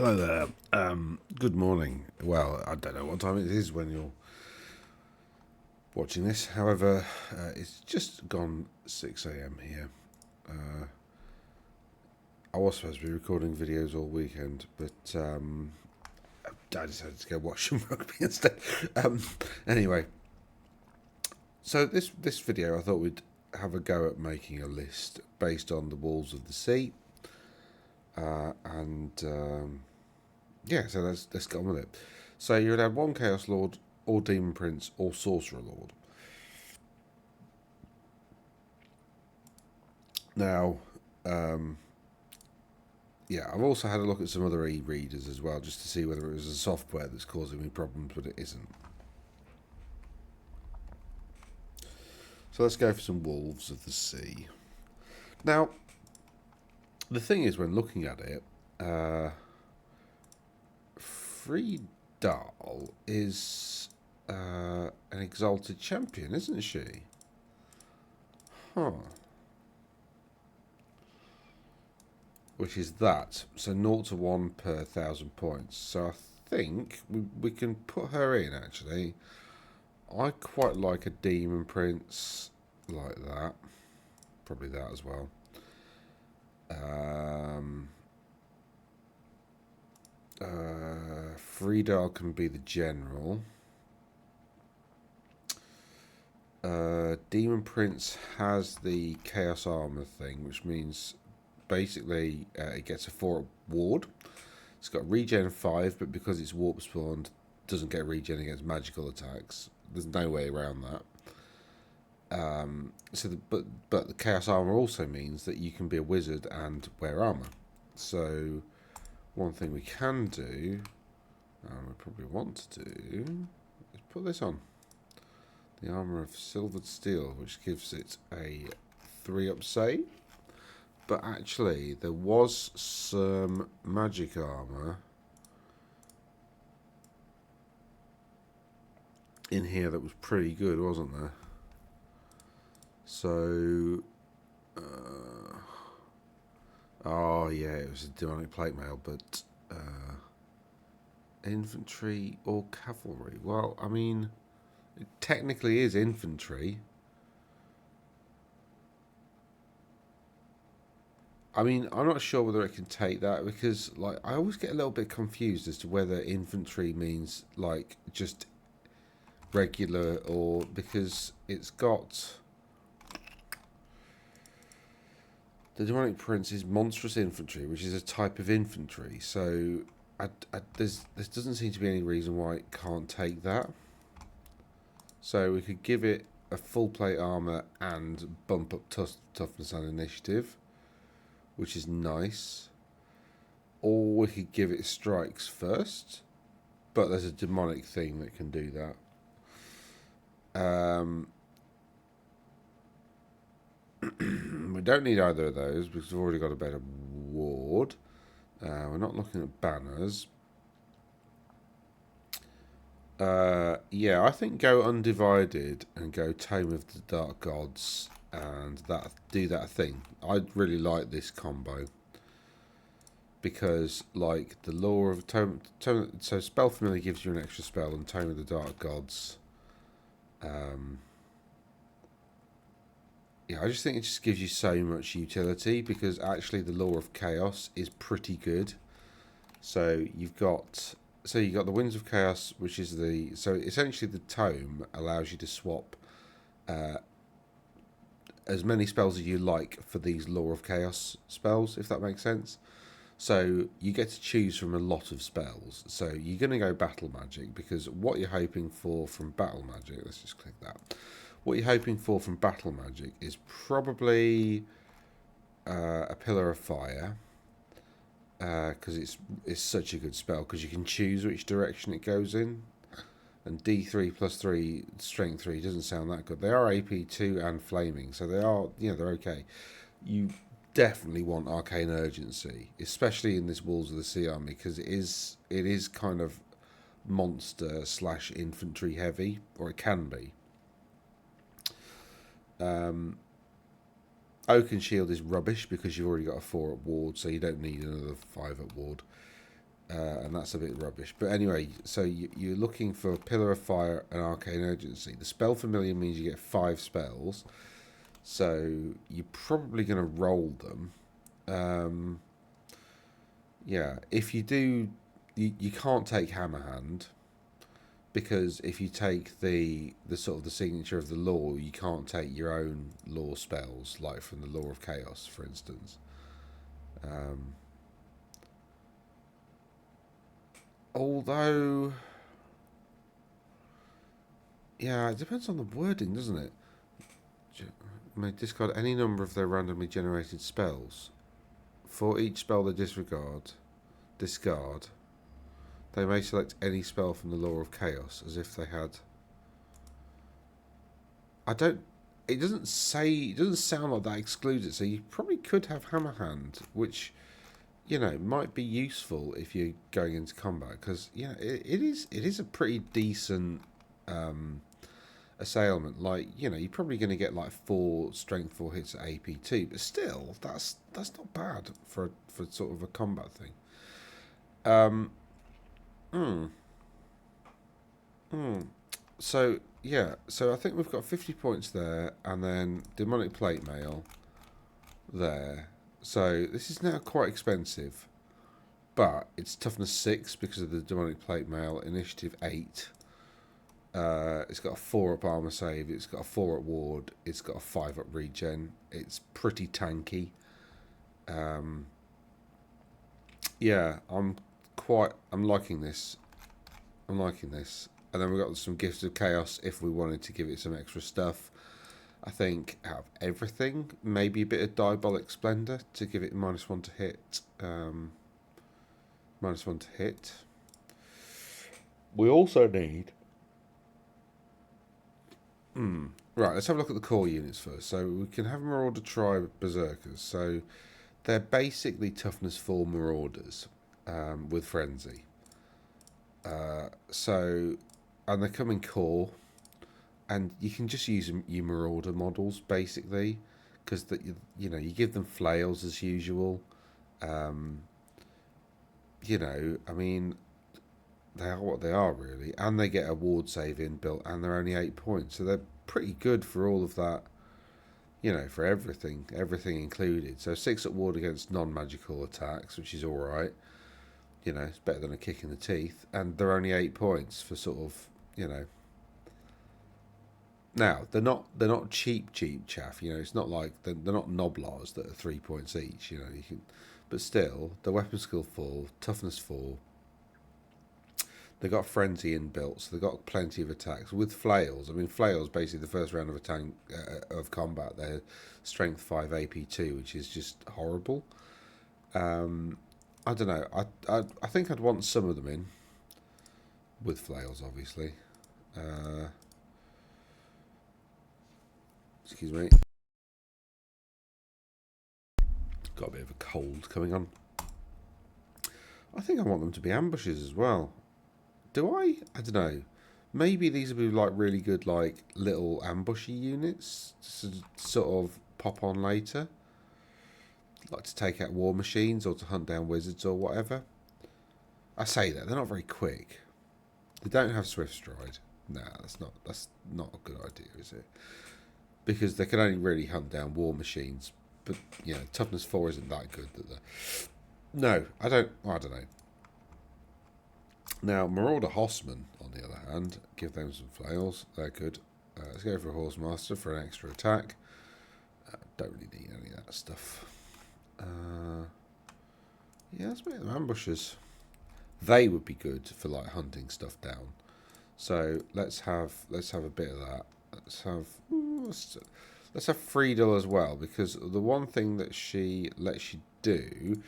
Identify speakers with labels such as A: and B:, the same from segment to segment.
A: Hello there. Good morning. Well, I don't know what time it is when you're watching this. However, it's just gone 6 a.m. here. I was supposed to be recording videos all weekend, but I decided to go watch some rugby instead. Anyway, so this video I thought we'd have a go at making a list based on the Wolves of the Sea, yeah, so let's get on with it. So you'd have one Chaos Lord, or Demon Prince, or Sorcerer Lord. Now, yeah, I've also had a look at some other e-readers as well, just to see whether it was the software that's causing me problems, but it isn't. So let's go for some Wolves of the Sea. Now, the thing is, when looking at it, Freedal is an exalted champion, isn't she? Huh. Which is that. So 0 to 1 per 1,000 points. So I think we can put her in, actually. I quite like a Demon Prince like that. Probably that as well. Freedal can be the general. Demon Prince has the Chaos Armor thing, which means basically it gets a 4 ward. It's got regen 5, but because it's warp spawned, doesn't get regen against magical attacks. There's no way around that. But the Chaos Armor also means that you can be a wizard and wear armor. So one thing we can do, and we probably want to do, is put this on. The Armor of Silvered Steel, which gives it a 3-up save. But actually, there was some magic armor in here that was pretty good, wasn't there? So, oh yeah, it was a demonic plate mail, but infantry or cavalry? Well, I mean, it technically is infantry. I mean, I'm not sure whether it can take that because, like, I always get a little bit confused as to whether infantry means, like, just regular or because it's got the Demonic Prince is monstrous infantry, which is a type of infantry. So, there doesn't seem to be any reason why it can't take that. So we could give it a full plate armor and bump up toughness and initiative, which is nice. Or we could give it strikes first, but there's a demonic thing that can do that. We don't need either of those because we've already got a better ward. We're not looking at banners. Yeah, I think go Undivided and go Tome of the Dark Gods and do that thing. I really like this combo because, like, the lore of so Spell Familiar gives you an extra spell, and Tome of the Dark Gods. Yeah, I just think it just gives you so much utility because actually the lore of Chaos is pretty good. So you've got the Winds of Chaos, which is so essentially the tome allows you to swap as many spells as you like for these Lore of Chaos spells, if that makes sense. So you get to choose from a lot of spells. So you're going to go Battle Magic because what you're hoping for from Battle Magic, let's just click that. What you're hoping for from Battle Magic is probably a Pillar of Fire. Because it's such a good spell because you can choose which direction it goes in, and D3 plus 3 strength 3 doesn't sound that good. They are AP 2 and flaming, so they are, they're okay. You definitely want Arcane Urgency, especially in this Wolves of the Sea army, because it is kind of monster / infantry heavy, or it can be. Oaken Shield is rubbish because you've already got a 4-up ward, so you don't need another 5-up ward. and that's a bit rubbish. But anyway, so you're looking for Pillar of Fire and Arcane Urgency. The spell familiar means you get 5 spells, so you're probably going to roll them. Yeah, if you do, you can't take Hammer Hand, because if you take the sort of the signature of the law, you can't take your own law spells, like from the Law of Chaos, for instance. Although, yeah, it depends on the wording, doesn't it? May discard any number of their randomly generated spells. For each spell they discard, they may select any spell from the Law of Chaos, as if they had... I don't... It doesn't say... It doesn't sound like that excludes it, so you probably could have Hammer Hand, which, you know, might be useful if you're going into combat, because, yeah, it is a pretty decent assailment. Like, you know, you're probably going to get like 4 strength 4 hits at AP2, but still, that's not bad for sort of a combat thing. So yeah, so I think we've got 50 points there, and then Demonic Plate Mail there. So this is now quite expensive, but it's toughness 6 because of the Demonic Plate Mail. Initiative 8. It's got a 4 up armor save. It's got a 4 up ward. It's got a 5 up regen. It's pretty tanky. Yeah, I'm liking this. And then we've got some Gifts of Chaos if we wanted to give it some extra stuff. I think out of everything, maybe a bit of Diabolic Splendor to give it -1 to hit. -1 to hit. We also need... Right, let's have a look at the core units first. So we can have Marauder Tribe Berserkers. So they're basically toughness 4 Marauders with Frenzy. And they come in core, and you can just use your Marauder models basically, because you know, you give them flails as usual. You know, I mean, they are what they are really, and they get a ward save inbuilt, and they're only 8 points, so they're pretty good for all of that. You know, for everything included. So 6 at ward against non-magical attacks, which is all right. You know, it's better than a kick in the teeth, and they're only 8 points for sort of, you know. Now they're not cheap chaff. You know, it's not like they're not Noblars that are 3 points each. You know, you can, but still, the weapon skill 4, toughness 4. They got frenzy inbuilt, so they got plenty of attacks with flails. I mean, flails basically the first round of attack of combat. They're strength 5 AP2, which is just horrible. I don't know. I think I'd want some of them in with flails, obviously. Excuse me. Got a bit of a cold coming on. I think I want them to be ambushes as well. Do I? I don't know. Maybe these will be like really good, like little ambushy units to sort of pop on later. Like to take out war machines or to hunt down wizards or whatever. I say that they're not very quick. They don't have swift stride. Nah, that's not a good idea, is it? Because they can only really hunt down war machines. But you know, toughness 4 isn't that good. No, I don't know. Now, Marauder Hossman, on the other hand, give them some flails. They're good. Let's go for a Horsemaster for an extra attack. Don't really need any of that stuff. Yeah, let's make them ambushes. They would be good for like hunting stuff down. So let's have a bit of that. Let's have Friedel as well, because the one thing that she lets you do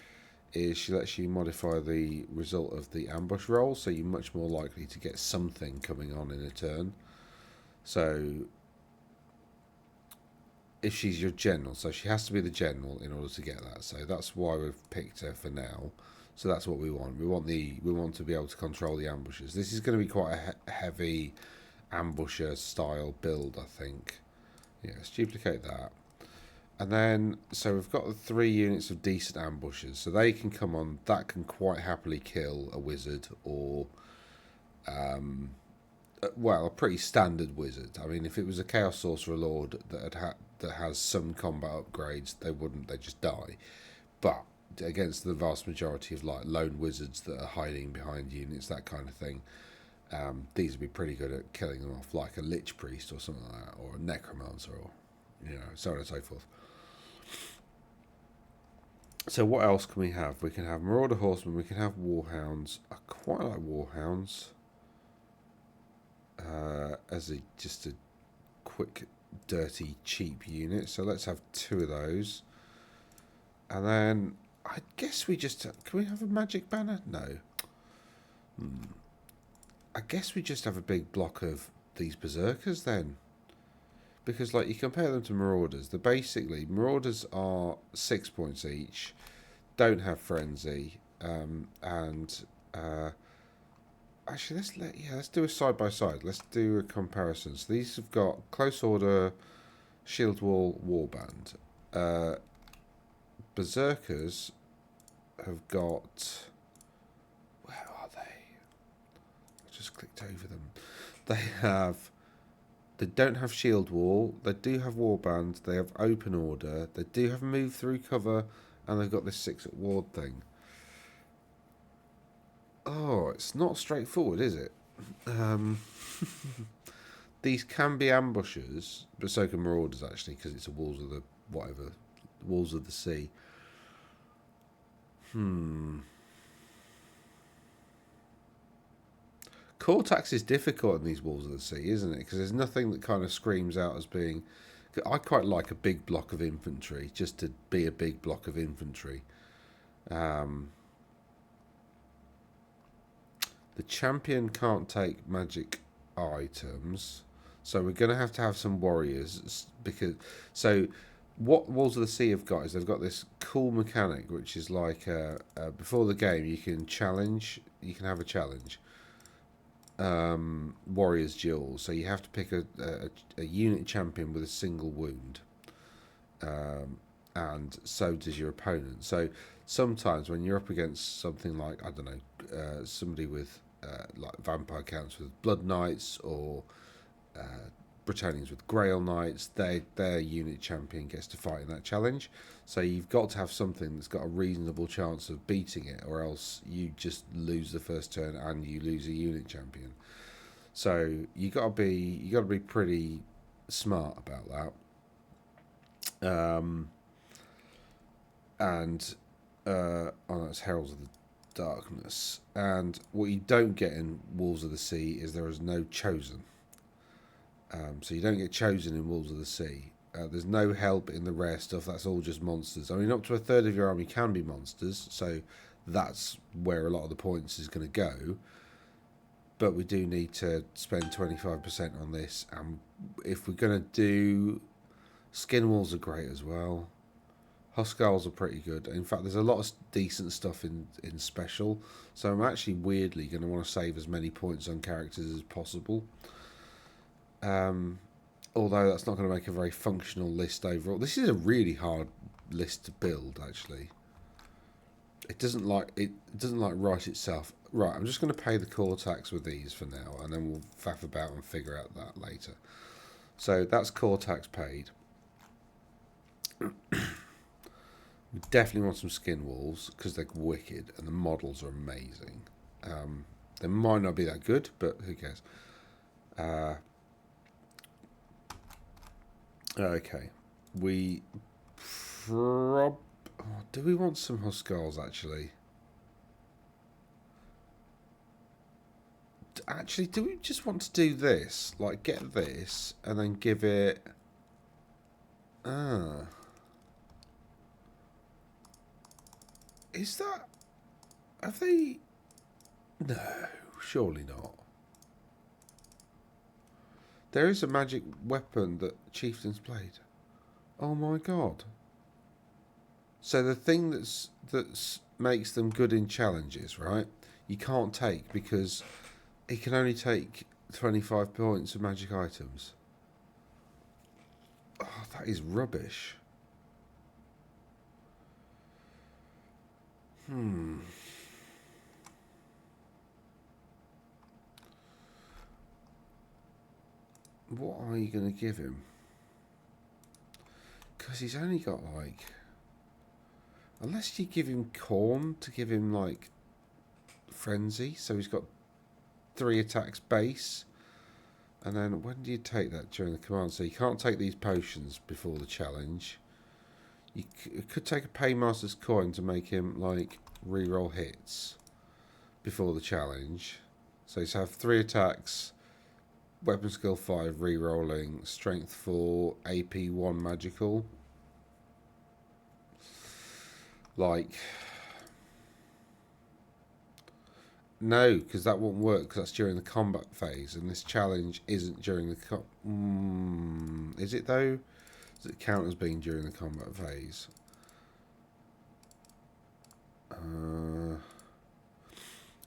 A: is she lets you modify the result of the ambush roll, so you're much more likely to get something coming on in a turn. So if she's your general, so she has to be the general in order to get that. So that's why we've picked her for now. So that's what we want. We want to be able to control the ambushes. This is going to be quite a heavy ambusher style build, I think. Yeah, let's duplicate that. And then, so we've got the 3 units of decent ambushes. So they can come on, that can quite happily kill a wizard or, well, a pretty standard wizard. I mean, if it was a Chaos Sorcerer Lord that has some combat upgrades, they wouldn't, they just die. But against the vast majority of like lone wizards that are hiding behind units, that kind of thing, these would be pretty good at killing them off, like a Lich Priest or something like that, or a Necromancer, or so on and so forth. So what else can we have? We can have Marauder Horsemen, we can have Warhounds. I quite like Warhounds as just a quick, dirty, cheap unit. So let's have 2 of those. And then I guess we just... Can we have a magic banner? No. I guess we just have a big block of these Berserkers then. Because, like, you compare them to Marauders. They're basically... Marauders are 6 points each. Don't have Frenzy. Actually, let's do a side-by-side. Let's do a comparison. So these have got Close Order, Shield Wall, Warband. Berserkers have got... Where are they? I just clicked over them. They don't have Shield Wall. They do have Warband. They have Open Order. They do have Move Through Cover. And they've got this 6 at Ward thing. Oh, it's not straightforward, is it? These can be ambushes, but so can Marauders, actually, because it's a Walls of the... whatever. Walls of the Sea. Cortax is difficult in these Walls of the Sea, isn't it? Because there's nothing that kind of screams out as being... I quite like a big block of infantry, just to be a big block of infantry. The champion can't take magic items, so we're going to have some warriors. So what Walls of the Sea have got is they've got this cool mechanic, which is like before the game you can have a challenge. Warriors duel, so you have to pick a unit champion with a single wound, and so does your opponent. So sometimes when you're up against something like, I don't know, somebody with like vampire counts with blood knights, or Britannians with Grail Knights, their unit champion gets to fight in that challenge. So you've got to have something that's got a reasonable chance of beating it, or else you just lose the first turn and you lose a unit champion. So you got to be pretty smart about that. Oh, that's Heralds of the Darkness. And what you don't get in Walls of the Sea is there is no Chosen. So you don't get Chosen in Walls of the Sea. There's no help in the rare stuff. That's all just monsters. I mean, up to a third of your army can be monsters, so that's where a lot of the points is going to go. But we do need to spend 25% on this. And if we're going to do... Skin Walls are great as well. Huskarls are pretty good. In fact, there's a lot of decent stuff in Special. So I'm actually weirdly going to want to save as many points on characters as possible. Although that's not going to make a very functional list overall. This is a really hard list to build, actually. It doesn't like write itself. Right, I'm just going to pay the core tax with these for now, and then we'll faff about and figure out that later. So that's core tax paid. We definitely want some Skin Walls because they're wicked and the models are amazing. They might not be that good, but who cares? Okay, do we want some Huskarls, actually? Actually, do we just want to do this? Like, get this, and then give it... Is that... Have they... No, surely not. There is a magic weapon that chieftains played. Oh my god. So the thing that's makes them good in challenges, right? You can't take because it can only take 25 points of magic items. Oh, that is rubbish. Hmm. What are you going to give him? Because he's only got like... Unless you give him corn to give him like frenzy, so he's got 3 attacks base. And then when do you take that during the command? So you can't take these potions before the challenge. You could take a Paymaster's coin to make him like reroll hits before the challenge. So he's have 3 attacks, weapon skill 5, rerolling, strength 4, AP 1 magical. Like, no, because that won't work because that's during the combat phase, and this challenge isn't during the is it though? Does it count as being during the combat phase?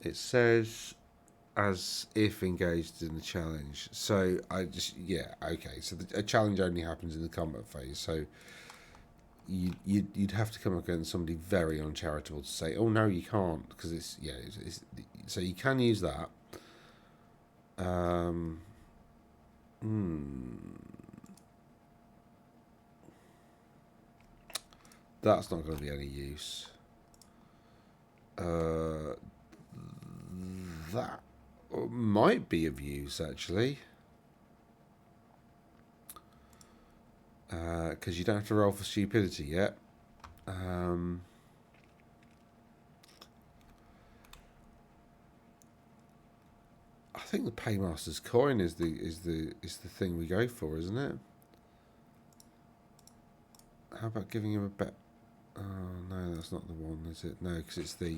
A: It says as if engaged in the challenge. So I just, yeah, okay. So a challenge only happens in the combat phase. So you'd have to come up against somebody very uncharitable to say, oh no, you can't, because it's so you can use that. That's not going to be any use. That might be of use actually, because you don't have to roll for stupidity yet. I think the Paymaster's coin is the thing we go for, isn't it? How about giving him a bet? Oh no, that's not the one, is it? No, because it's the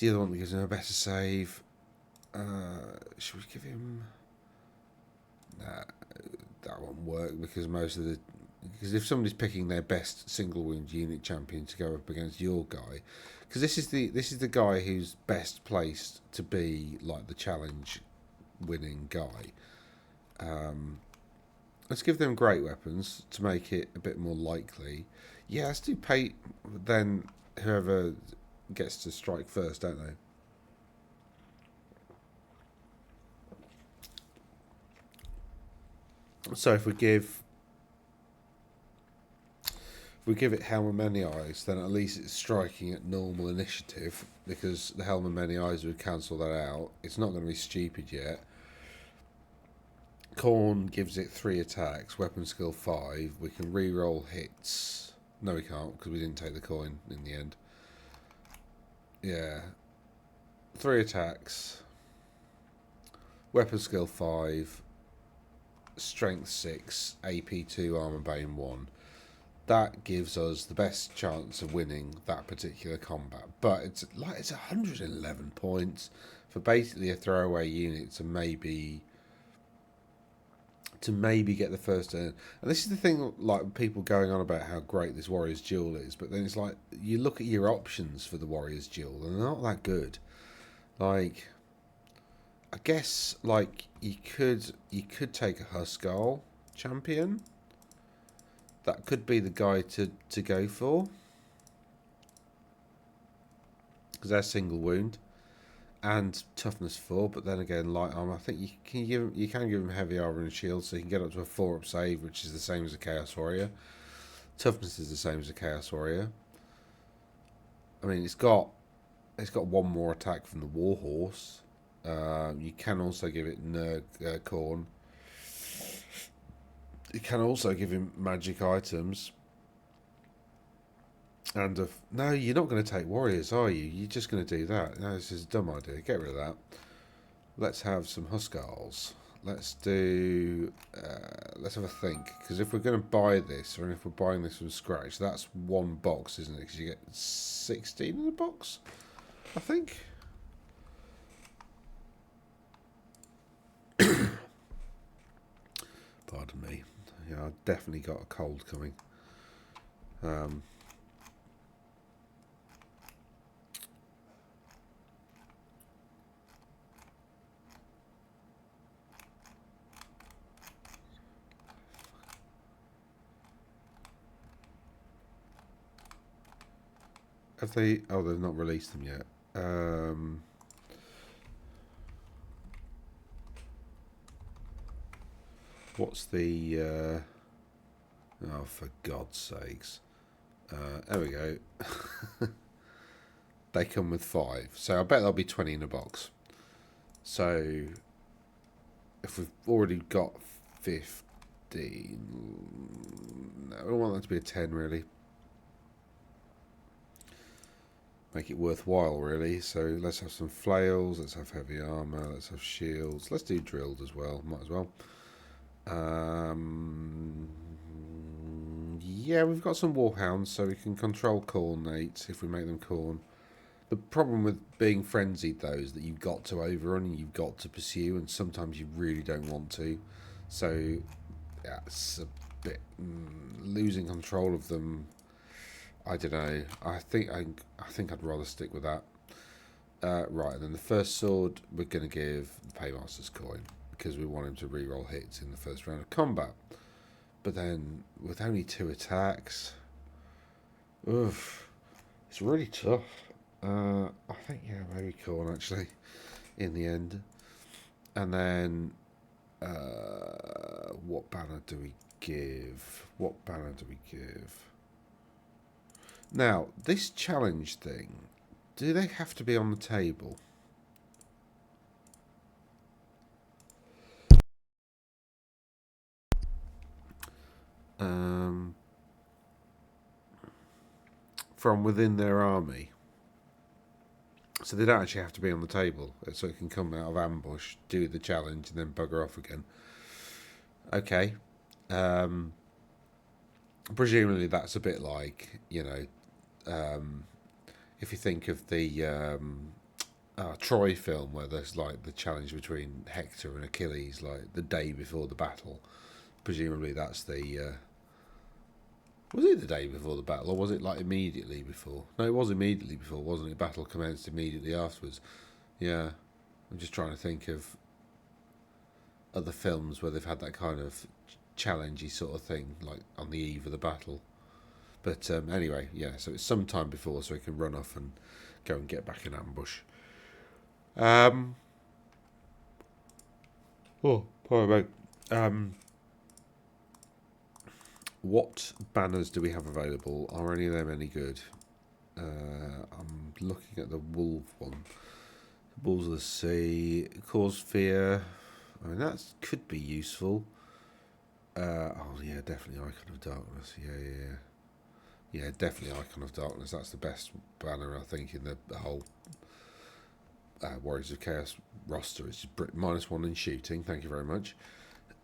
A: other one that gives him a better save. Should we give him? Nah, that won't work because if somebody's picking their best single wound unit champion to go up against your guy, because this is the guy who's best placed to be like the challenge winning guy. Let's give them great weapons to make it a bit more likely. Yeah, let's do pay. Then whoever gets to strike first, don't they? So if we give it Helm of Many Eyes, then at least it's striking at normal initiative, because the Helm of Many Eyes would cancel that out. It's not going to be stupid yet. Corn gives it 3 attacks, weapon skill 5. We can re-roll hits. No, we can't, because we didn't take the coin in the end. Yeah. 3 attacks. Weapon skill 5. Strength 6. AP 2. Armor Bane 1. That gives us the best chance of winning that particular combat. But it's 111 points for basically a throwaway unit to maybe get the first turn. And this is the thing, like people going on about how great this Warriors Duel is, but then it's like you look at your options for the Warriors Duel and they're not that good. Like, I guess like you could take a Huskarl champion. That could be the guy to go for, because they're single wound and toughness 4. But then again, light armor. I think you can give him heavy armor and shield, so you can get up to a 4-up save, which is the same as a Chaos Warrior. Toughness is the same as a Chaos Warrior. I mean, it's got 1 more attack from the Warhorse. You can also give it Corn. You can also give him magic items. And no, you're not going to take warriors, are you? You're just going to do that. No, this is a dumb idea. Get rid of that. Let's have some Huskarls. Let's do. Let's have a think. Because if we're going to buy this, or if we're buying this from scratch, that's 1 box, isn't it? Because you get 16 in a box, I think. Pardon me. Yeah, I've definitely got a cold coming. Have they? Oh, they've not released them yet. What's the... oh, for God's sakes. There we go. They come with 5. So I bet there'll be 20 in a box. So if we've already got 15... no, I don't want that to be a 10, really. Make it worthwhile, really. So let's have some flails, let's have heavy armour, let's have shields. Let's do drilled as well, might as well. Yeah, we've got some warhounds, so we can control cornates if we make them corn. The problem with being frenzied, though, is that you've got to overrun and you've got to pursue, and sometimes you really don't want to. So, yeah, it's a bit... losing control of them, I don't know. I think I'd rather stick with that. Right, and then the first sword, we're going to give the Paymaster's coin, because we want him to reroll hits in the first round of combat. But then, with only 2 attacks... oof, it's really tough. I think, yeah, maybe corn, actually, in the end. And then, what banner do we give? What banner do we give? Now, this challenge thing, do they have to be on the table? From within their army. So they don't actually have to be on the table. So it can come out of ambush, do the challenge, and then bugger off again. Okay. Presumably that's a bit like, you know, if you think of the Troy film, where there's like the challenge between Hector and Achilles, like the day before the battle. Presumably that's the... was it the day before the battle, or was it like immediately before? No, it was immediately before, wasn't it? Battle commenced immediately afterwards. Yeah, I'm just trying to think of other films where they've had that kind of challengey sort of thing, like on the eve of the battle. But anyway, yeah, so it's some time before, so he can run off and go and get back in ambush. Oh, pardon me. What banners do we have available? Are any of them any good? I'm looking at the wolf one. Balls of the Sea, Cause Fear. I mean, that could be useful. Oh, yeah, definitely Icon of Darkness. Yeah, definitely Icon of Darkness. That's the best banner, I think, in the whole Warriors of Chaos roster. It's -1 in shooting. Thank you very much.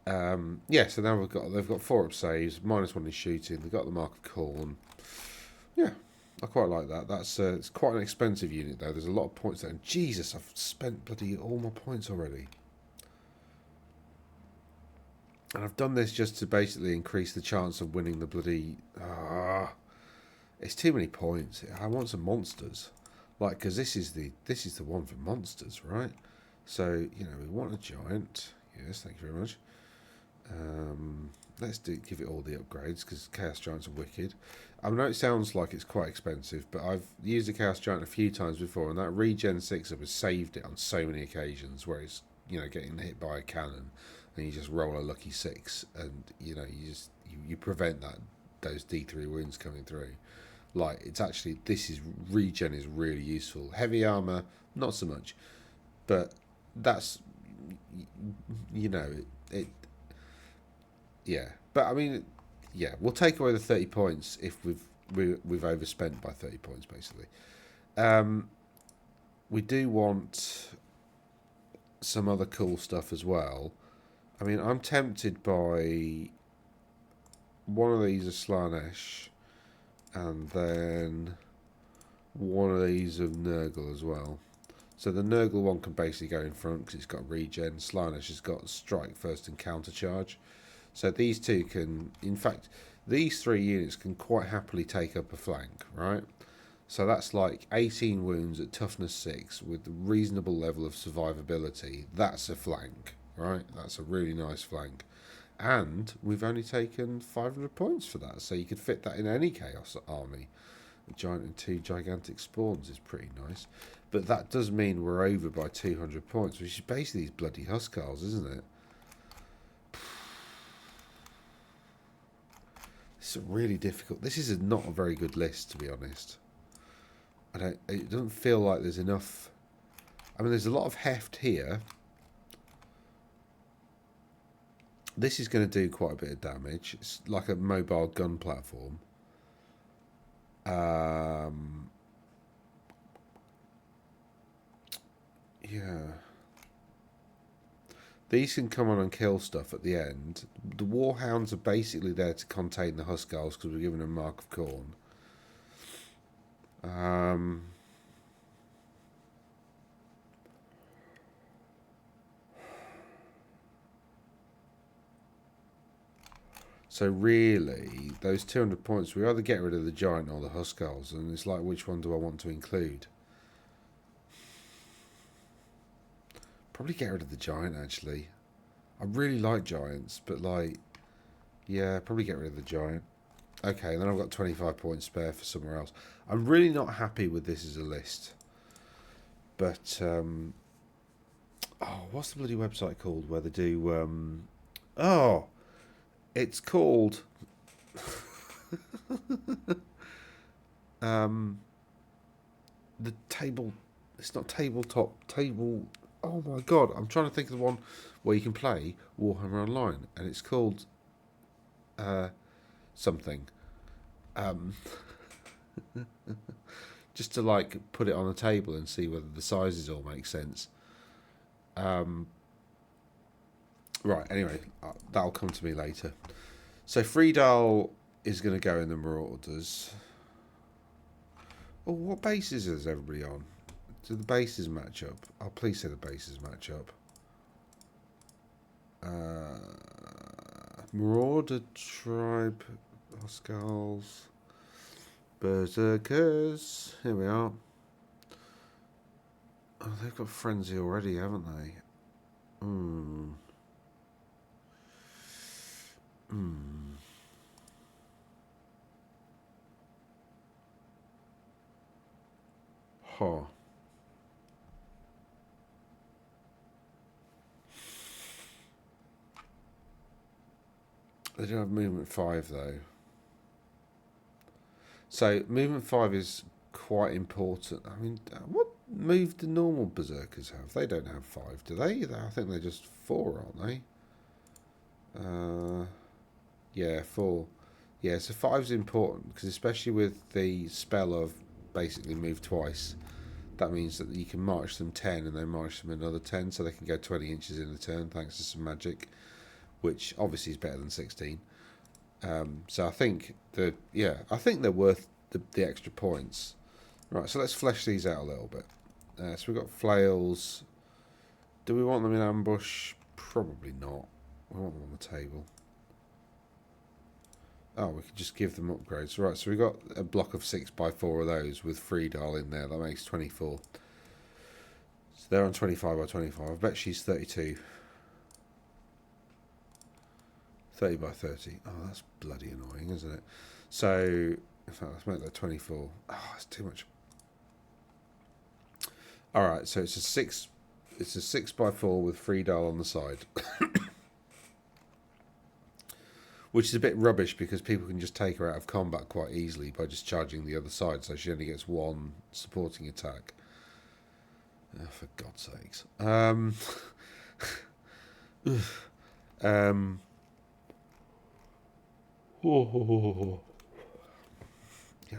A: Yeah, so now they've got 4 up saves, -1 in shooting. They've got the Mark of Khorne. Yeah, I quite like that. That's it's quite an expensive unit though. There's a lot of points there. And Jesus, I've spent bloody all my points already. And I've done this just to basically increase the chance of winning the bloody... it's too many points. I want some monsters, like, because this is the one for monsters, right? So you know we want a giant. Yes, thank you very much. Let's give it all the upgrades because Chaos Giants are wicked. I know it sounds like it's quite expensive, but I've used a Chaos Giant a few times before, and that regen 6-up has saved it on so many occasions where it's, you know, getting hit by a cannon and you just roll a lucky 6, and you know you prevent those D3 wounds coming through. Like, it's actually, regen is really useful. Heavy armor, not so much, but that's, you know, it yeah, but I mean, yeah, we'll take away the 30 points if we've overspent by 30 points, basically. We do want some other cool stuff as well. I mean, I'm tempted by one of these of Slanesh, and then one of these of Nurgle as well. So the Nurgle one can basically go in front because it's got regen. Slanesh has got strike first and counter charge. So these two can, in fact, these 3 units can quite happily take up a flank, right? So that's like 18 wounds at toughness 6 with a reasonable level of survivability. That's a flank, right? That's a really nice flank. And we've only taken 500 points for that, so you could fit that in any Chaos army. A giant and 2 gigantic spawns is pretty nice. But that does mean we're over by 200 points, which is basically these bloody Huskarls, isn't it? It's really difficult. This is not a very good list, to be honest. It doesn't feel like there's enough. I mean, there's a lot of heft here. This is going to do quite a bit of damage. It's like a mobile gun platform. Yeah. These can come on and kill stuff at the end. The Warhounds are basically there to contain the Huskarls because we're given a mark of corn. So really, those 200 points, we either get rid of the giant or the Huskarls, and it's like, which one do I want to include? Probably get rid of the giant, actually. I really like giants, but like, yeah, probably get rid of the giant. Okay, then I've got 25 points spare for somewhere else. I'm really not happy with this as a list. But, oh, what's the bloody website called where they do, oh, it's called, the table, it's not tabletop, oh my god, I'm trying to think of the one where you can play Warhammer Online, and it's called, something. Just to like put it on the table and see whether the sizes all make sense. Right, anyway, that'll come to me later. So Friedal is going to go in the Marauders. Oh, what bases is everybody on? Do the bases match up? Oh, please say the bases match up. Marauder tribe, Huskarls, Berserkers. Here we are. Oh, they've got Frenzy already, haven't they? Huh. They don't have movement 5 though. So movement 5 is quite important. I mean, what move do normal Berserkers have? They don't have 5, do they? I think they're just 4, aren't they? Yeah, 4. Yeah, so 5's important because especially with the spell of basically move twice, that means that you can march them 10 and then march them another 10, so they can go 20 inches in a turn thanks to some magic, which obviously is better than 16. So I think I think they're worth the extra points. Right, so let's flesh these out a little bit. So we've got flails. Do we want them in ambush? Probably not. We want them on the table. Oh, we could just give them upgrades. Right, so we've got a block of 6x4 of those with Friedal in there. That makes 24. So they're on 25 by 25. I bet she's 32. 30 by 30. Oh, that's bloody annoying, isn't it? So, in fact, let's make that 24. Oh, that's too much. Alright, so it's a 6x4 with Friedal on the side. Which is a bit rubbish because people can just take her out of combat quite easily by just charging the other side, so she only gets 1 supporting attack. Oh, for God's sakes. Yeah,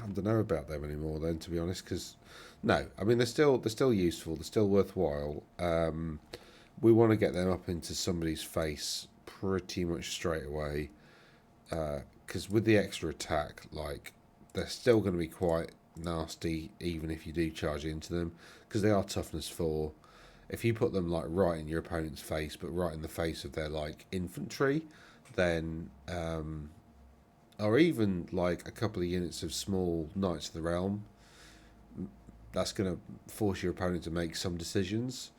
A: I don't know about them anymore then, to be honest, because no, I mean they're still useful, they're still worthwhile. We want to get them up into somebody's face pretty much straight away, because with the extra attack, like, they're still going to be quite nasty even if you do charge into them, because they are toughness 4. If you put them like right in your opponent's face, but right in the face of their like infantry, then or even like a couple of units of small Knights of the Realm, that's going to force your opponent to make some decisions.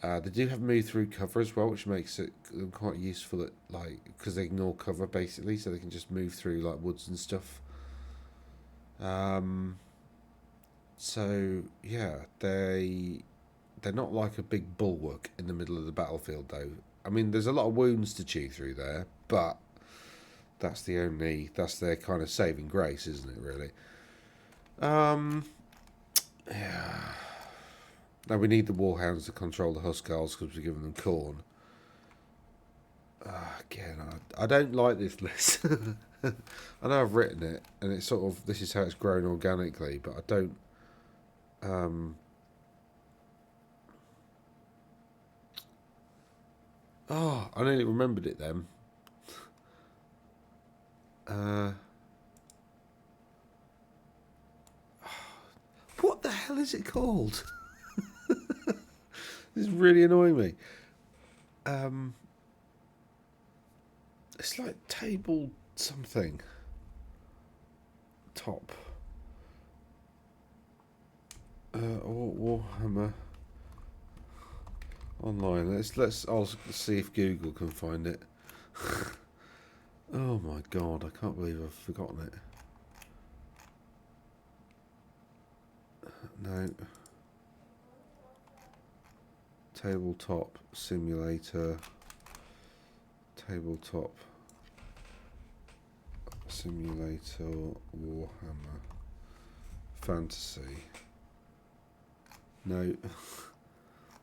A: They do have move through cover as well, which makes it quite useful at, like, because they ignore cover basically, so they can just move through like woods and stuff. So yeah, they're not like a big bulwark in the middle of the battlefield, though. I mean, there's a lot of wounds to chew through there, but that's their kind of saving grace, isn't it? Really. Um, yeah. Now we need the warhounds to control the Huskarls because we're giving them corn. Again, I don't like this list. I know I've written it, and it's sort of this is how it's grown organically, but I don't. Oh, I nearly remembered it then. What the hell is it called? This is really annoying me. It's like table something. Top. Warhammer online. I'll see if Google can find it. Oh my god, I can't believe I've forgotten it. No. Tabletop simulator. Tabletop simulator Warhammer fantasy. No.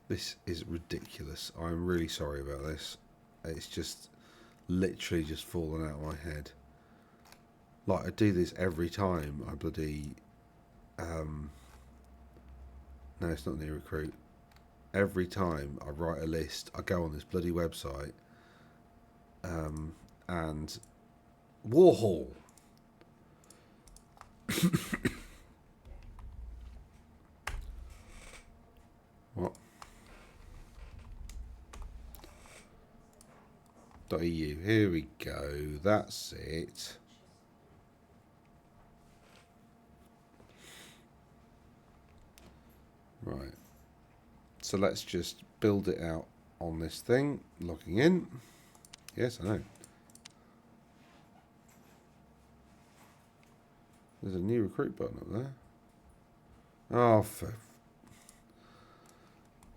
A: This is ridiculous. I'm really sorry about this. It's just literally just fallen out of my head. Like I do this every time I bloody no, it's not New Recruit. Every time I write a list, I go on this bloody website and Warhol. What? .eu. Here we go. That's it. Right. So let's just build it out on this thing. Logging in. Yes, I know. There's a new recruit button up there. Oh,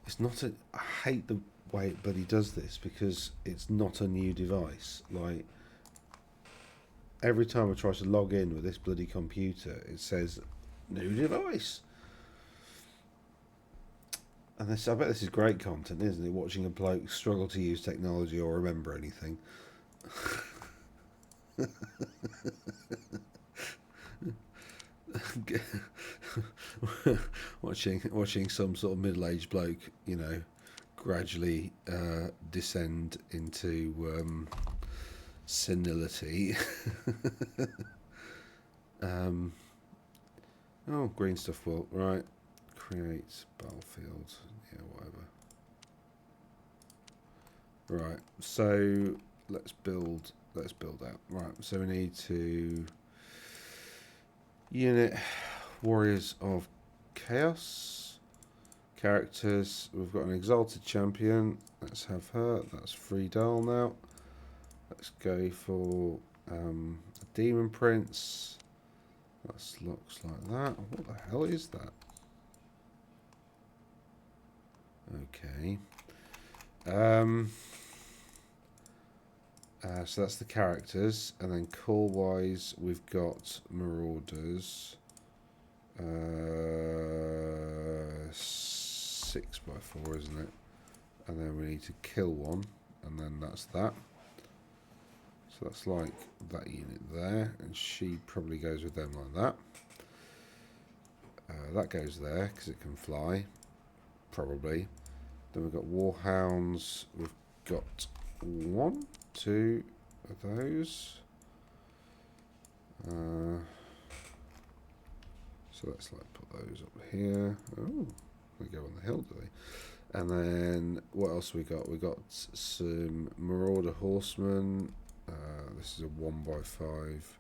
A: it's not a. I hate the way it bloody does this because it's not a new device. Like every time I try to log in with this bloody computer, it says new device. And this, I bet this is great content, isn't it? Watching a bloke struggle to use technology or remember anything. watching some sort of middle-aged bloke, you know, gradually descend into senility. Oh, green stuff will right. Create battlefield. Yeah, whatever. Right. So let's build out. Right. So we need to unit Warriors of Chaos. Characters. We've got an exalted champion. Let's have her. That's Friedel now. Let's go for a demon prince. That looks like that. What the hell is that? Okay. So that's the characters, and then call-wise, we've got Marauders. 6x4, isn't it? And then we need to kill one, and then that's that. So that's like that unit there, and she probably goes with them like that. That goes there because it can fly, probably. Then we've got Warhounds. We've got 1, 2 of those. So let's like put those up here. Oh, they go on the hill, do they? And then what else we got? We got some Marauder Horsemen. This is a 1x5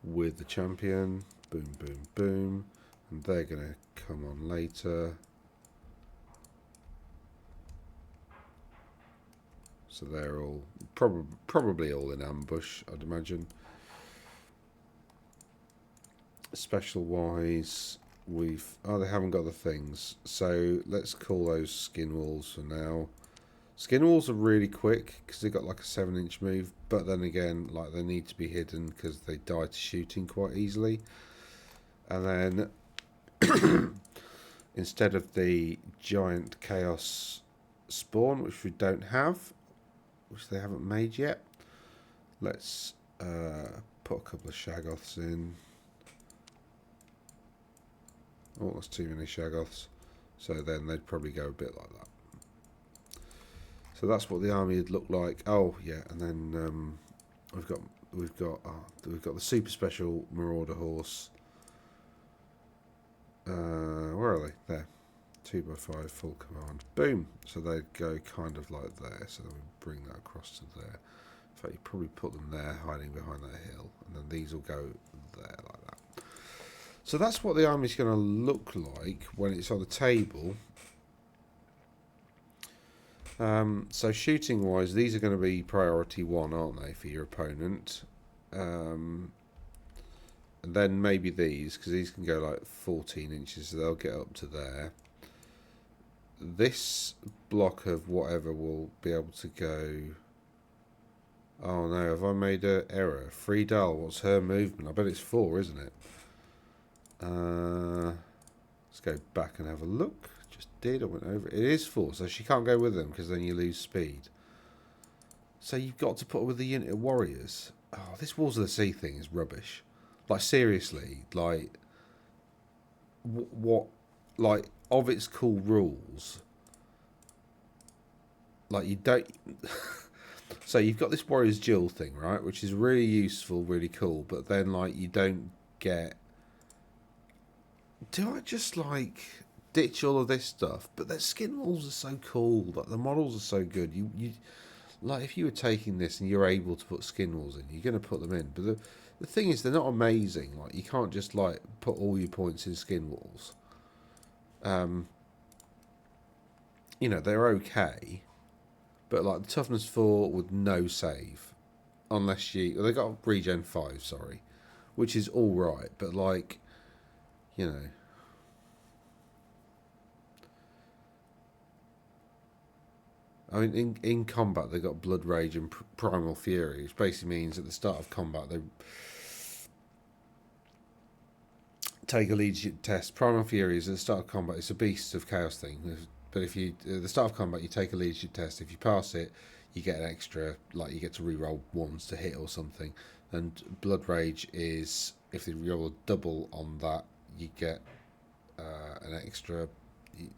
A: with the champion. Boom, boom, boom. And they're going to come on later. So they're all probably all in ambush, I'd imagine. special wise, they haven't got the things, so let's call those skin walls for now. Skin walls are really quick because they've got like a 7-inch move, but then again, like, they need to be hidden because they die to shooting quite easily. And then instead of the giant chaos spawn, which we don't have, which they haven't made yet, let's put a couple of Shaggoths in. Oh, that's too many Shaggoths. So then they'd probably go a bit like that. So that's what the army would look like. Oh yeah, and then we've got the super special Marauder horse. Where are they? There, 2x5 full command. Boom. So they go kind of like there. So then we bring that across to there. In fact, you probably put them there, hiding behind that hill, and then these will go there like that. So that's what the army's going to look like when it's on the table. So shooting wise, these are going to be priority 1, aren't they, for your opponent? And then maybe these, because these can go like 14 inches, so they'll get up to there. This block of whatever will be able to go... Oh no, have I made an error? Friedel, what's her movement? I bet it's 4, isn't it? Let's go back and have a look. Just did, I went over it. It is 4, so she can't go with them because then you lose speed. So you've got to put her with the unit of warriors. Oh, this Wars of the Sea thing is rubbish. Like, seriously, like, what, like, of its cool rules, like, you don't... So you've got this Warriors Duel thing, right, which is really useful, really cool, but then, like, you don't get... Do I just, like, ditch all of this stuff? But their skin walls are so cool, like, the models are so good. You like, if you were taking this and you're able to put skin walls in, you're going to put them in. But the thing is, they're not amazing. Like, you can't just, like, put all your points in skin walls. You know, they're okay. But, like, the toughness 4 with no save. Unless you... They got regen 5, sorry. Which is alright. But, like, you know... I mean, in combat, they got Blood Rage and Primal Fury, which basically means at the start of combat, they take a leadership test. Primal Fury is at the start of combat. It's a Beast of Chaos thing. But if you, at the start of combat, you take a leadership test. If you pass it, you get an extra, like, you get to reroll ones to hit or something. And Blood Rage is, if they roll a double on that, you get an extra,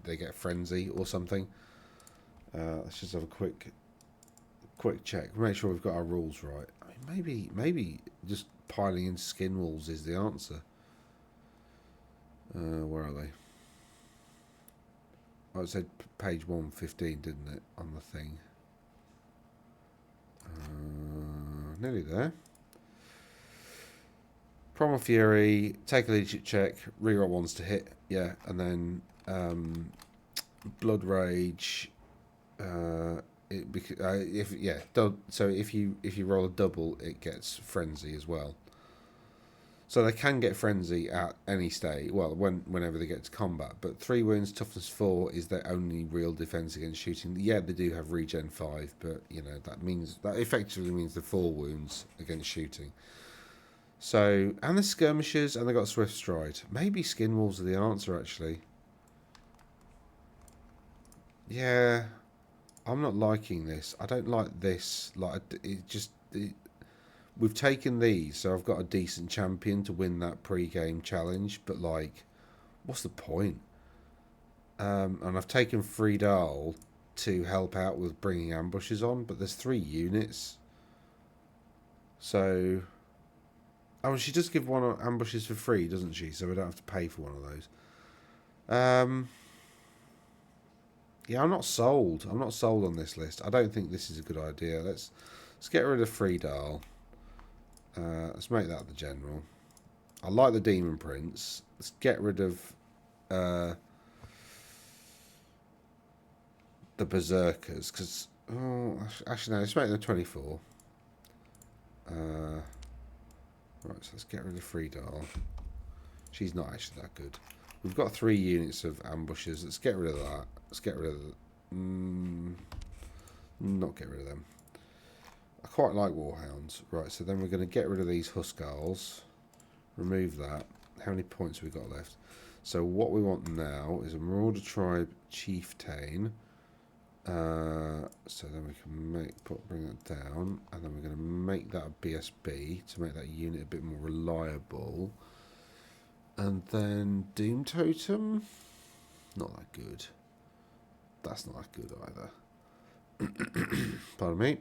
A: they get Frenzy or something. Let's just have a quick check. Make sure we've got our rules right. I mean, maybe just piling in skin walls is the answer. Where are they? Oh, it said page 115, didn't it, on the thing? Nearly there. Primal Fury, take a leadership check, reroll ones to hit, yeah, and then Blood Rage. So if you roll a double, it gets Frenzy as well. So they can get Frenzy at any stage, well, whenever they get to combat. But 3 wounds, toughness 4 is their only real defense against shooting. Yeah, they do have regen 5, but you know that effectively means the 4 wounds against shooting. So, and the skirmishers, and they got Swift Stride. Maybe skin walls are the answer, actually. Yeah. I'm not liking this. I don't like this. Like, we've taken these, so I've got a decent champion to win that pre-game challenge. But, like, what's the point? And I've taken Friedel to help out with bringing ambushes on, but there's 3 units. So, oh, she does give 1 ambushes for free, doesn't she? So we don't have to pay for one of those. Yeah, I'm not sold. I'm not sold on this list. I don't think this is a good idea. Let's get rid of Friedel. Let's make that the general. I like the Demon Prince. Let's get rid of the Berserkers. Because, oh, actually, no, let's make them 24. Right, so let's get rid of Friedel. She's not actually that good. We've got 3 units of ambushes. Let's get rid of that. Let's get rid of not get rid of them. I quite like Warhounds. Right, so then we're going to get rid of these Huskarls. Remove that. How many points have we got left? So what we want now is a Marauder Tribe Chieftain. So then we can bring that down, and then we're going to make that a BSB to make that unit a bit more reliable. And then Doom Totem, not that good. That's not that good either. Pardon me.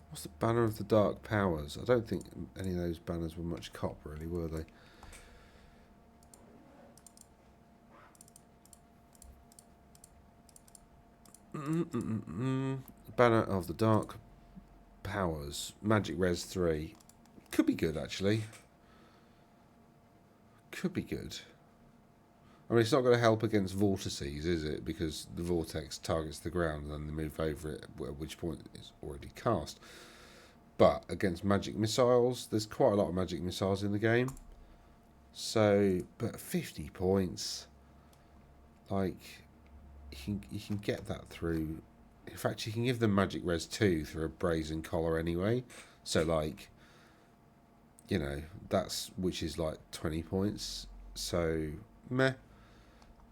A: What's the Banner of the Dark Powers? I don't think any of those banners were much cop, really, were they? Banner of the Dark Powers. Magic Res 3. Could be good, actually. Could be good. I mean, it's not going to help against vortices, is it? Because the vortex targets the ground and then they move over it, at which point it's already cast. But against magic missiles, there's quite a lot of magic missiles in the game. So, but 50 points, like, you can get that through. In fact, you can give them Magic Res 2 through a Brazen Collar anyway. So, like, you know, which is like 20 points. So, meh.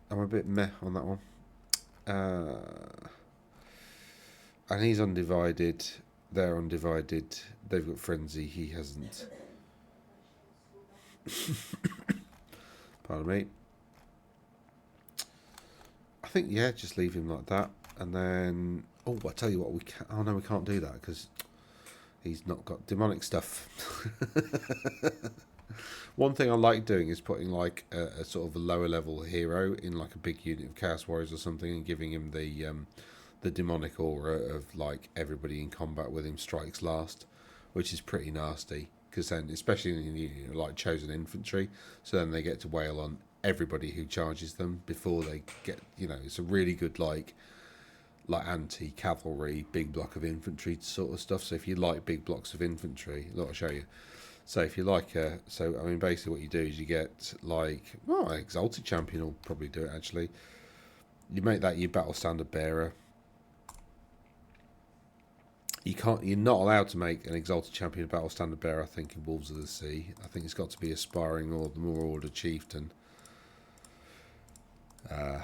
A: I'm a bit meh on that one. And he's undivided. They're undivided. They've got Frenzy. He hasn't. Pardon me. I think, yeah, just leave him like that. And then, oh, I tell you what, we can't. Oh no, we can't do that because he's not got demonic stuff. One thing I like doing is putting like a sort of a lower level hero in like a big unit of Chaos Warriors or something, and giving him the demonic aura of like everybody in combat with him strikes last, which is pretty nasty. Because then, especially in like chosen infantry, so then they get to wail on everybody who charges them before they get. You know, it's a really good like anti-cavalry big block of infantry sort of stuff. So if you like big blocks of infantry, look, I'll show you. So if you like, so I mean, basically what you do is you get like, well, an Exalted Champion will probably do it actually. You make that your battle standard bearer. You're not allowed to make an Exalted Champion battle standard bearer, I think, in Wolves of the Sea. I think it's got to be Aspiring or the Marauder Chieftain. Where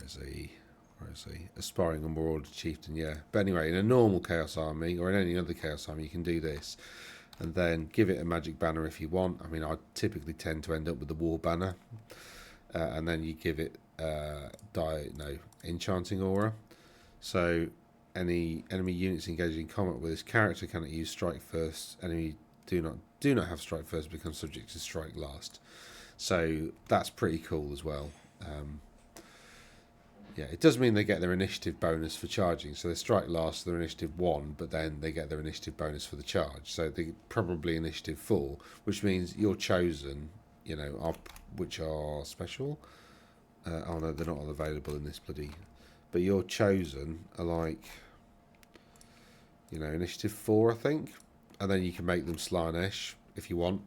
A: is he? Where is he? Aspiring or Marauder Chieftain, yeah. But anyway, in a normal Chaos Army, or in any other Chaos Army, you can do this. And then give it a magic banner if you want. I mean, I typically tend to end up with the War Banner. And then you give it Enchanting Aura. So any enemy units engaging in combat with this character cannot use Strike First. Enemy do not have Strike First, become subject to Strike Last. So that's pretty cool as well. Yeah, it does mean they get their initiative bonus for charging. So they strike last, their initiative 1, but then they get their initiative bonus for the charge. So they probably initiative 4, which means you're chosen, you know, which are special. Oh no, they're not all available in this bloody. But you're chosen are like, you know, initiative 4, I think. And then you can make them Slaanesh if you want.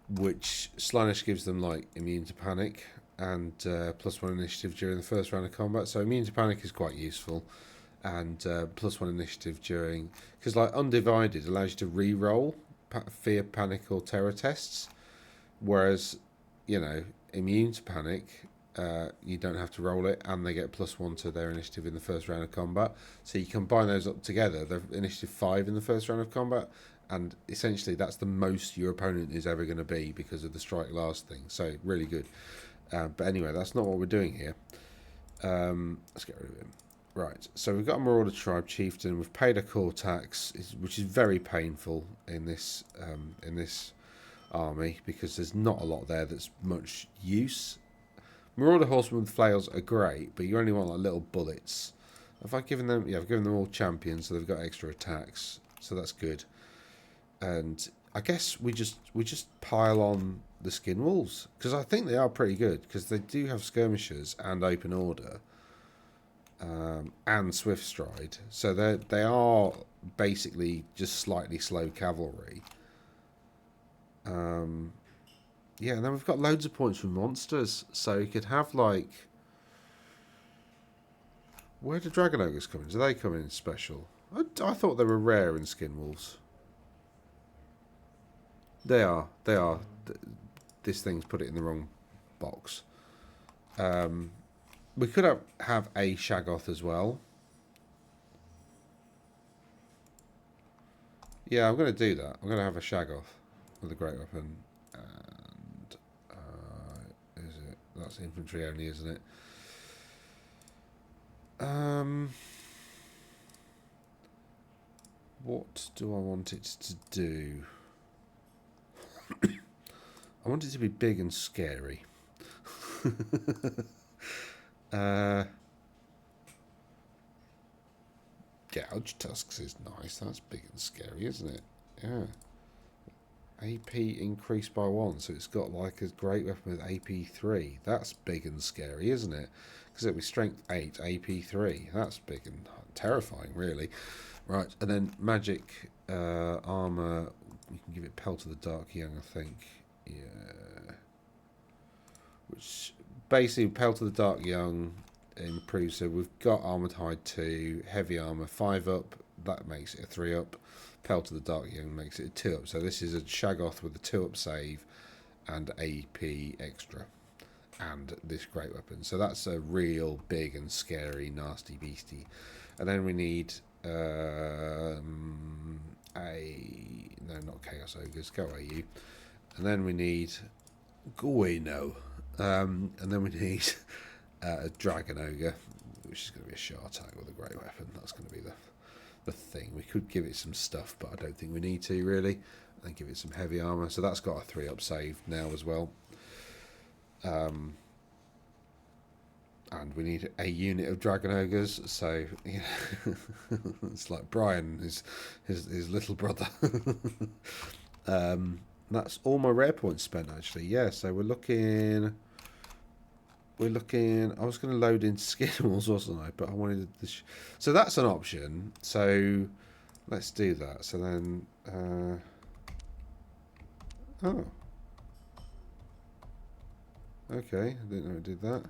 A: Which Slaanesh gives them like immune to panic. And +1 initiative during the first round of combat. So immune to panic is quite useful. And +1 initiative during... Because like Undivided allows you to re-roll fear, panic or terror tests. Whereas, you know, immune to panic, you don't have to roll it. And they get +1 to their initiative in the first round of combat. So you combine those up together. They're initiative 5 in the first round of combat. And essentially that's the most your opponent is ever going to be because of the strike last thing. So really good. But anyway, that's not what we're doing here. Let's get rid of him. Right, so we've got a Marauder Tribe Chieftain. We've paid a core tax, which is very painful in this army because there's not a lot there that's much use. Marauder Horsemen with Flails are great, but you only want like little bullets. I've given them all champions, so they've got extra attacks, so that's good. And I guess we just pile on the Skin Wolves because I think they are pretty good because they do have skirmishers and open order. and Swift Stride. So they are basically just slightly slow cavalry. Yeah, and then we've got loads of points from monsters. So you could have like... Where do Dragon Ogres come in? Do they come in special? I thought they were rare in Skin Wolves. They are. They are. This thing's put it in the wrong box. We could have a Shaggoth as well. Yeah, I'm going to do that. I'm going to have a Shaggoth with a great weapon. And is it? That's infantry only, isn't it? What do I want it to do? I want it to be big and scary. Gouge Tusks is nice. That's big and scary, isn't it? Yeah. AP increased by 1, so it's got like a great weapon with AP 3. That's big and scary, isn't it? Because it'll be strength 8, AP 3. That's big and terrifying, really. Right, and then magic armor. We can give it Pelt of the Dark Young, I think. Yeah. Which basically Pelt of the Dark Young improves. So we've got Armored Hide 2, Heavy Armor 5 up. That makes it a 3 up. Pelt of the Dark Young makes it a 2 up. So this is a Shaggoth with a 2 up save and AP extra. And this great weapon. So that's a real big and scary, nasty beastie. And then we need no, not Chaos Ogres. Go away, you. And then we need Guino. And then we need a Dragon Ogre, which is going to be a Shartag with a great weapon. That's going to be the thing. We could give it some stuff, but I don't think we need to, really. And then give it some heavy armor. So that's got a 3 up save now as well. And we need a unit of Dragon Ogres, so you know, it's like Brian, his little brother. That's all my rare points spent, actually. Yeah, so we're looking. I was going to load in Skin Walls, wasn't I? But I wanted this. So that's an option. So let's do that. So then, oh, okay. I didn't know it did that.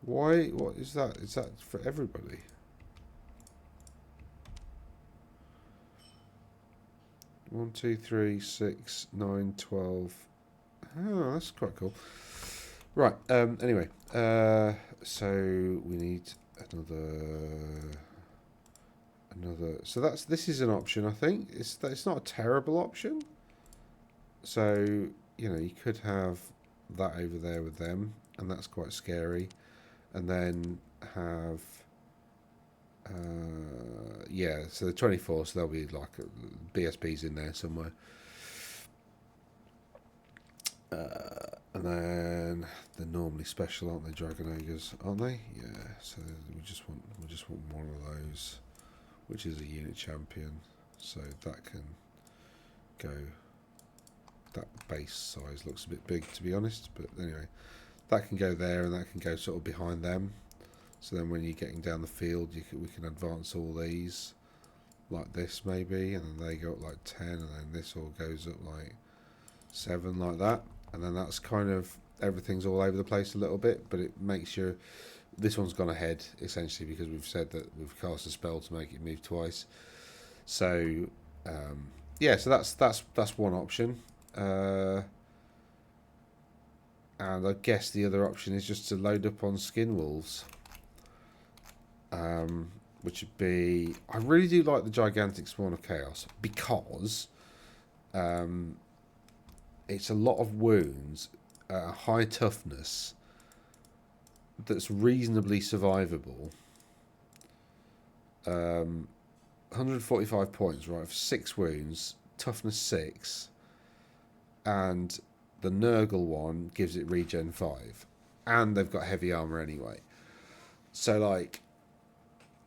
A: Why? What is that? Is that for everybody? One, 2, 3, 6, 9, 12. Oh, that's quite cool. Right. Anyway, so we need another. So this is an option. I think it's not a terrible option. So you know you could have that over there with them, and that's quite scary. And then have, yeah, so the 24, so there'll be like BSPs in there somewhere. And then they're normally special, aren't they? Dragon Ogres, aren't they? Yeah. So we just want one of those, which is a unit champion. So that can go. That base size looks a bit big, to be honest, but anyway. That can go there, and that can go sort of behind them. So then when you're getting down the field, we can advance all these like this maybe, and then they go up like 10, and then this all goes up like 7 like that. And then that's kind of, everything's all over the place a little bit, but it makes your, this one's gone ahead essentially because we've said that we've cast a spell to make it move twice. So yeah, so that's one option. And I guess the other option is just to load up on Skin Wolves. Which would be... I really do like the Gigantic Spawn of Chaos because it's a lot of wounds, high toughness, that's reasonably survivable. 145 points, right, for 6 wounds, toughness 6, and... the Nurgle one gives it regen 5, and they've got heavy armor anyway. So like,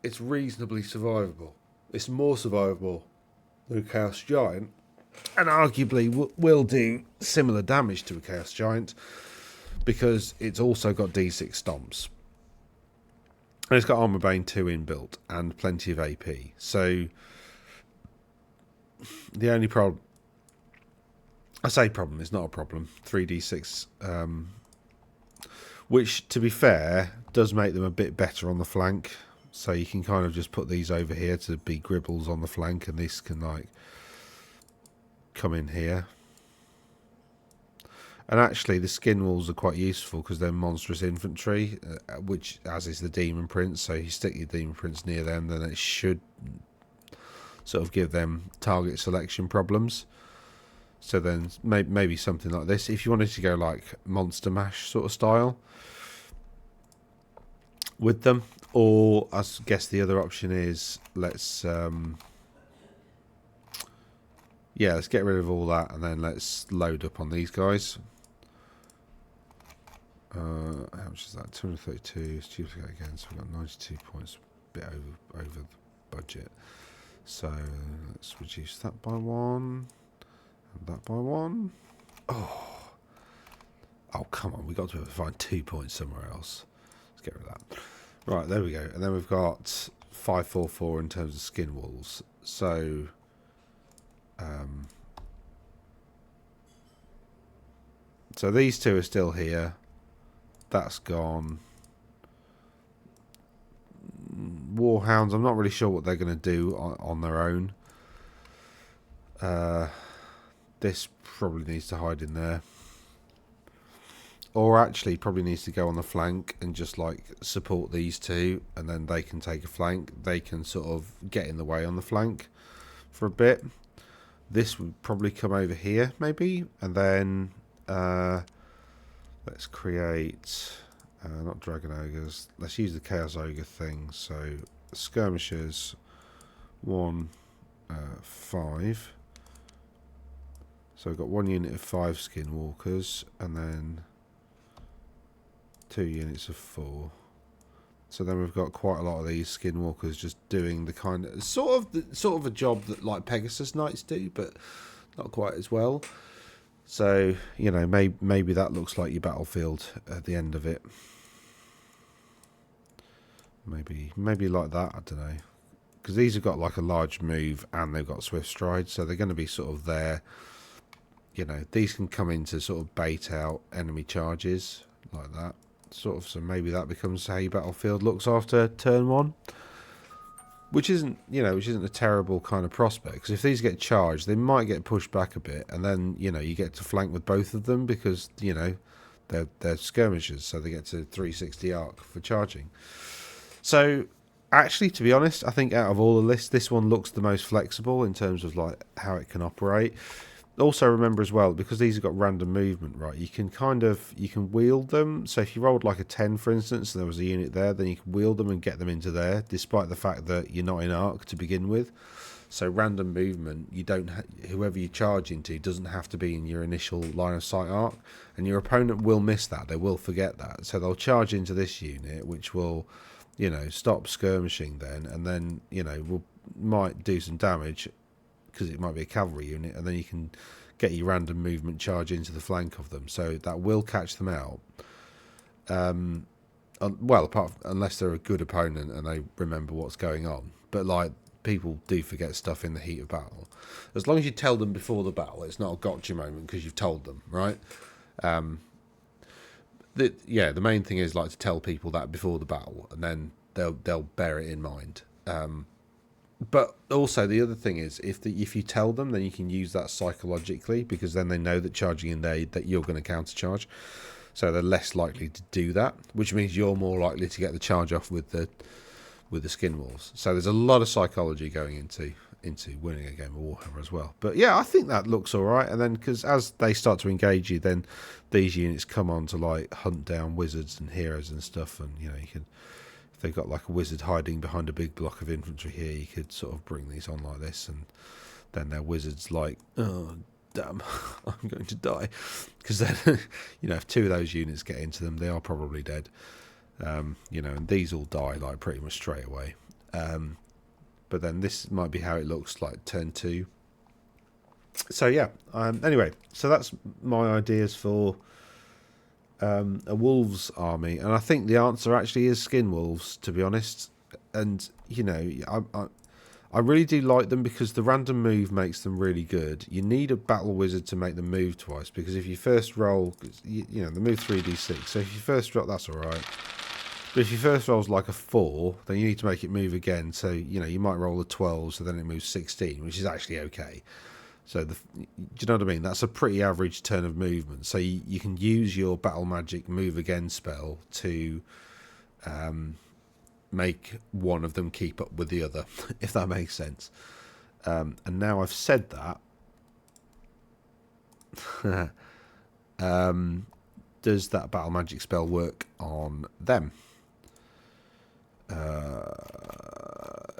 A: it's reasonably survivable. It's more survivable than a Chaos Giant, and arguably will do similar damage to a Chaos Giant. because it's also got D6 stomps. And it's got Armor Bane 2 inbuilt and plenty of AP. So the only problem, I say problem, it's not a problem. 3d6, which to be fair does make them a bit better on the flank. So you can kind of just put these over here to be gribbles on the flank, and this can like come in here. And actually the skin walls are quite useful because they're monstrous infantry, which as is the demon prince. So you stick your demon prince near them, then it should sort of give them target selection problems. So then maybe something like this. If you wanted to go like Monster Mash sort of style with them, or I guess the other option is let's let's get rid of all that and then let's load up on these guys. How much is that? 232. It's duplicate again, so we've got 92 points, a bit over the budget. So let's reduce that by 1 and that by 1. Oh, come on! We got to be able to find 2 points somewhere else. Let's get rid of that. Right, there we go. And then we've got 544 in terms of skin walls. So so these two are still here. That's gone. Warhounds, I'm not really sure what they're going to do on their own. This probably needs to hide in there. Or actually probably needs to go on the flank and just like support these two, and then they can take a flank. They can sort of get in the way on the flank for a bit. This would probably come over here maybe, and then let's create not dragon ogres, let's use the chaos ogre thing. So skirmishers 1 5, so we've got 1 unit of 5 skinwalkers and then 2 units of 4. So then we've got quite a lot of these skinwalkers just doing the kind of sort of a job that like Pegasus Knights do, but not quite as well. So you know, maybe that looks like your battlefield at the end of it. Maybe like that. I don't know, because these have got like a large move and they've got swift stride, so they're going to be sort of there. You know, these can come in to sort of bait out enemy charges like that. Sort of, so maybe that becomes how your battlefield looks after turn 1, which isn't a terrible kind of prospect, because if these get charged they might get pushed back a bit, and then you know you get to flank with both of them because you know they're skirmishers, so they get to 360 arc for charging. So actually, to be honest, I think out of all the lists this one looks the most flexible in terms of like how it can operate. Also remember as well, because these have got random movement, right, you can wield them. So if you rolled like a 10 for instance and there was a unit there, then you can wield them and get them into there, despite the fact that you're not in arc to begin with. So random movement, you don't whoever you charge into doesn't have to be in your initial line of sight arc, and your opponent will miss that, they will forget that, so they'll charge into this unit, which will, you know, stop skirmishing then, and then, you know, might do some damage because it might be a cavalry unit, and then you can get your random movement charge into the flank of them, so that will catch them out. Well, unless they're a good opponent and they remember what's going on, but like people do forget stuff in the heat of battle. As long as you tell them before the battle, it's not a gotcha moment because you've told them, right? The main thing is like to tell people that before the battle, and then they'll bear it in mind. But also the other thing is, if you tell them, then you can use that psychologically, because then they know that charging in there that you're going to countercharge, so they're less likely to do that, which means you're more likely to get the charge off with the skin walls. So there's a lot of psychology going into winning a game of Warhammer as well. But yeah, I think that looks all right. And then because as they start to engage you, then these units come on to like hunt down wizards and heroes and stuff, and you know, you can, if they've got like a wizard hiding behind a big block of infantry here, you could sort of bring these on like this, and then their wizards like, oh damn, I'm going to die, because then you know, if 2 of those units get into them, they are probably dead. You know, and these all die like pretty much straight away. But then this might be how it looks like turn 2. So yeah, anyway, so that's my ideas for a wolves army, and I think the answer actually is skin wolves, to be honest. And you know, I really do like them because the random move makes them really good. You need a battle wizard to make them move twice, because if you first roll, you know, they move 3d6. So if you first roll, that's all right. But if your first roll's like a 4, then you need to make it move again. So you know, you might roll a 12, so then it moves 16, which is actually okay. So do you know what I mean? That's a pretty average turn of movement. So you can use your battle magic move again spell to make one of them keep up with the other, if that makes sense. And now I've said that, does that battle magic spell work on them?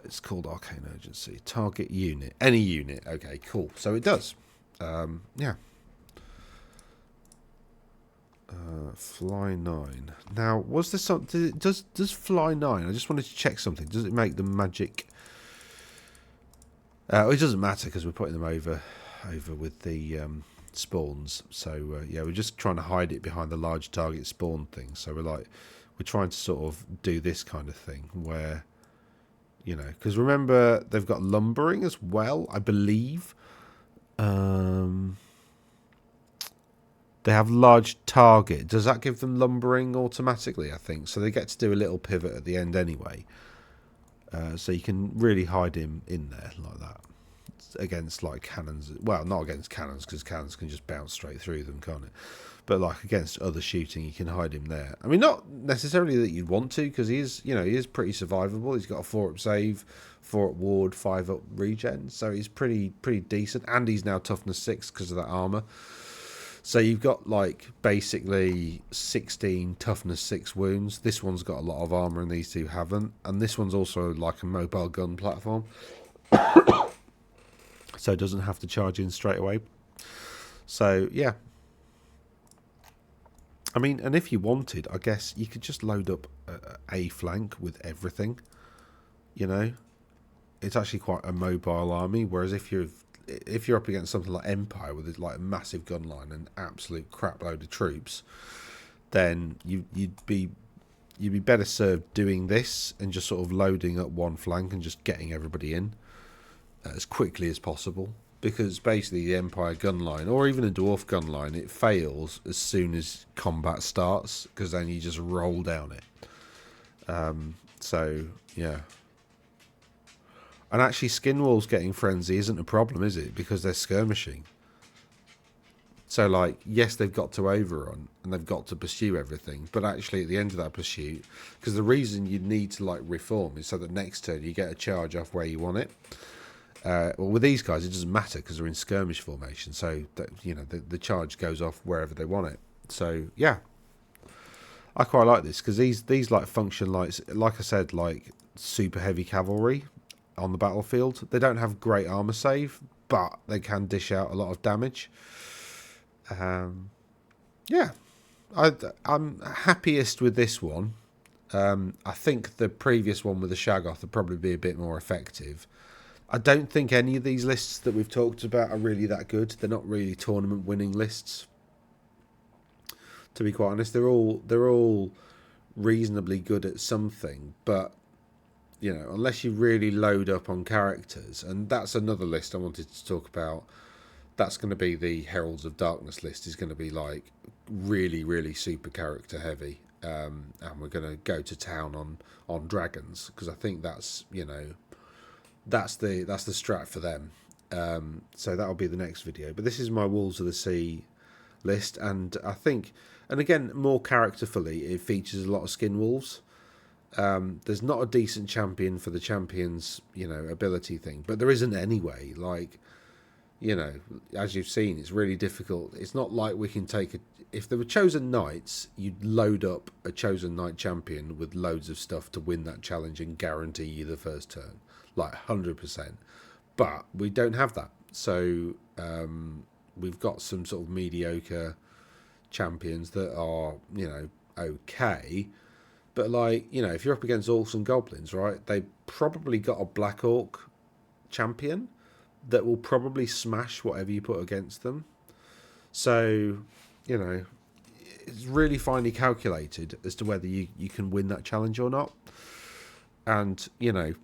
A: It's called Arcane Urgency. Target unit. Any unit. Okay, cool. So it does. Yeah. Fly 9. Now, was there something? Does Fly 9? I just wanted to check something. Does it make them magic? It doesn't matter because we're putting them over with the spawns. So yeah, we're just trying to hide it behind the large target spawn thing. So we're trying to sort of do this kind of thing where, you know, because remember they've got lumbering as well, I believe. They have large target. Does that give them lumbering automatically? I think so. They get to do a little pivot at the end anyway. So you can really hide him in there like that against like cannons. Well, not against cannons because cannons can just bounce straight through them, can't it? But like against other shooting, you can hide him there. I mean, not necessarily that you'd want to, because he is pretty survivable. He's got a 4-up save, 4-up ward, 5-up regen, so he's pretty decent. And he's now toughness 6 because of that armor. So you've got like basically 16 toughness 6 wounds. This one's got a lot of armor and these two haven't. And this one's also like a mobile gun platform. So it doesn't have to charge in straight away. So yeah. I mean, and if you wanted, I guess you could just load up a flank with everything. You know? It's actually quite a mobile army. Whereas if you're up against something like Empire with like a massive gun line and absolute crap load of troops, then you'd be better served doing this and just sort of loading up one flank and just getting everybody in as quickly as possible, because basically the Empire gun line or even a dwarf gun line, it fails as soon as combat starts, because then you just roll down it. So yeah. And actually, skin wolves getting frenzy isn't a problem, is it? Because they're skirmishing. So, like, yes, they've got to overrun and they've got to pursue everything. But actually, at the end of that pursuit, because the reason you need to, like, reform is so that next turn you get a charge off where you want it. Well, with these guys, it doesn't matter because they're in skirmish formation. So, that, you know, the charge goes off wherever they want it. So, yeah. I quite like this because these like, function like I said, like, super heavy cavalry on the battlefield. They don't have great armor save, but they can dish out a lot of damage. Yeah, I'm happiest with this one. I think the previous one with the Shaggoth would probably be a bit more effective. I don't think any of these lists that we've talked about are really that good. They're not really tournament winning lists, to be quite honest. They're all reasonably good at something, but you know, unless you really load up on characters, and that's another list I wanted to talk about. That's going to be the Heralds of Darkness list. Is going to be like really super character heavy, and we're going to go to town on dragons, because I think that's, you know, that's the strat for them. So that'll be the next video. But this is my Wolves of the Sea list, and I think, and again, more characterfully, it features a lot of skin wolves. There's not a decent champion for the champion's, you know, ability thing, but there isn't anyway. Like, you know, as you've seen, it's really difficult. It's not like we can take if there were chosen knights, you'd load up a chosen knight champion with loads of stuff to win that challenge and guarantee you the first turn, like 100%. But we don't have that, so we've got some sort of mediocre champions that are, you know, okay. But, like, you know, if you're up against orcs and goblins, right, they probably got a black orc champion that will probably smash whatever you put against them. So, you know, it's really finely calculated as to whether you can win that challenge or not. And, you know,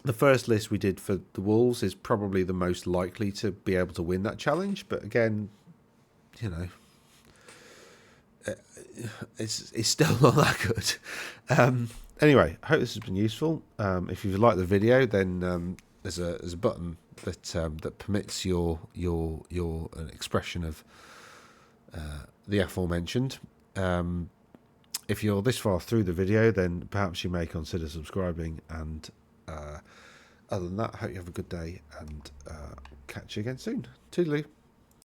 A: the first list we did for the wolves is probably the most likely to be able to win that challenge. But again, you know, it's still not that good. Anyway, I hope this has been useful. If you've liked the video, then there's a button that permits your an expression of the aforementioned. If you're this far through the video, then perhaps you may consider subscribing. And other than that, I hope you have a good day, and catch you again soon. Toodaloo.